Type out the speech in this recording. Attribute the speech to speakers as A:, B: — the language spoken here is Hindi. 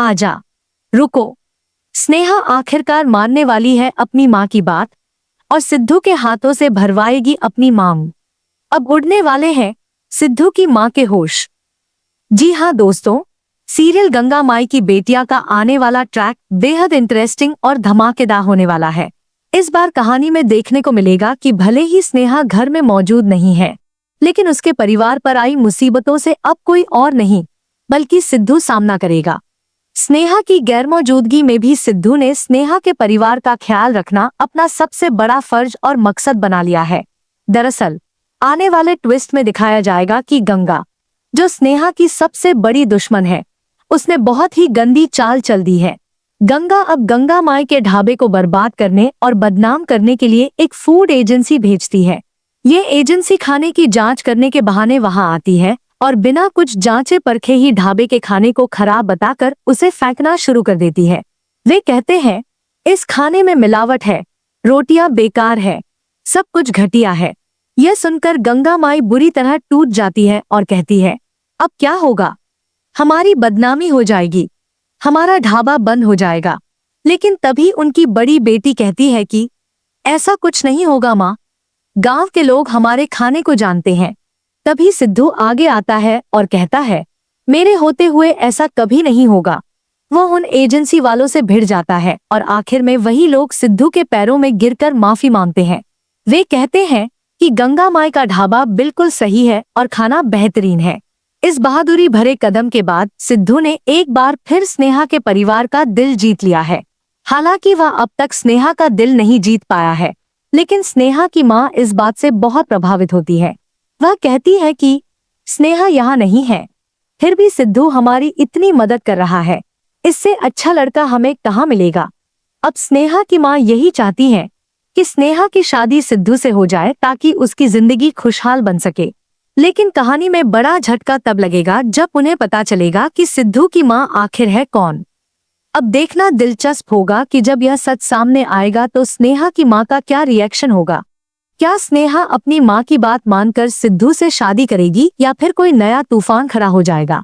A: आजा, रुको। स्नेहा आखिरकार मानने वाली है अपनी माँ की बात और सिद्धू के हाथों से भरवाएगी अपनी मांग। अब उड़ने वाले हैं सिद्धू की माँ के होश। जी हाँ दोस्तों, सीरियल गंगा माई की बेटियां का आने वाला ट्रैक बेहद इंटरेस्टिंग और धमाकेदार होने वाला है। इस बार कहानी में देखने को मिलेगा कि भले ही स्नेहा घर में मौजूद नहीं है, लेकिन उसके परिवार पर आई मुसीबतों से अब कोई और नहीं बल्कि सिद्धू सामना करेगा। स्नेहा की गैरमौजूदगी में भी सिद्धू ने स्नेहा के परिवार का ख्याल रखना अपना सबसे बड़ा फर्ज और मकसद बना लिया है। दरअसल आने वाले ट्विस्ट में दिखाया जाएगा कि गंगा, जो स्नेहा की सबसे बड़ी दुश्मन है, उसने बहुत ही गंदी चाल चल दी है। गंगा अब गंगा माई के ढाबे को बर्बाद करने और बदनाम करने के लिए एक फूड एजेंसी भेजती है। ये एजेंसी खाने की जांच करने के बहाने वहां आती है और बिना कुछ जांचे परखे ही ढाबे के खाने को खराब बताकर उसे फेंकना शुरू कर देती है। वे कहते हैं इस खाने में मिलावट है, रोटियां बेकार है, सब कुछ घटिया है। यह सुनकर गंगा माई बुरी तरह टूट जाती है और कहती है अब क्या होगा, हमारी बदनामी हो जाएगी, हमारा ढाबा बंद हो जाएगा। लेकिन तभी उनकी बड़ी बेटी कहती है कि ऐसा कुछ नहीं होगा माँ, गांव के लोग हमारे खाने को जानते हैं। तभी सिद्धू आगे आता है और कहता है मेरे होते हुए ऐसा कभी नहीं होगा। वो उन एजेंसी वालों से भिड़ जाता है और आखिर में वही लोग सिद्धू के पैरों में गिरकर माफी मांगते हैं। वे कहते हैं कि गंगा माई का ढाबा बिल्कुल सही है और खाना बेहतरीन है। इस बहादुरी भरे कदम के बाद सिद्धू ने एक बार फिर स्नेहा के परिवार का दिल जीत लिया है। हालांकि वह अब तक स्नेहा का दिल नहीं जीत पाया है, लेकिन स्नेहा की माँ इस बात से बहुत प्रभावित होती है। वह कहती है कि स्नेहा यहाँ नहीं है, फिर भी सिद्धू हमारी इतनी मदद कर रहा है, इससे अच्छा लड़का हमें कहाँ मिलेगा। अब स्नेहा की माँ यही चाहती है कि स्नेहा की शादी सिद्धू से हो जाए ताकि उसकी जिंदगी खुशहाल बन सके। लेकिन कहानी में बड़ा झटका तब लगेगा जब उन्हें पता चलेगा कि सिद्धू की माँ आखिर है कौन। अब देखना दिलचस्प होगा कि जब यह सच सामने आएगा तो स्नेहा की माँ का क्या रिएक्शन होगा। क्या स्नेहा अपनी माँ की बात मानकर सिद्धू से शादी करेगी या फिर कोई नया तूफान खड़ा हो जाएगा।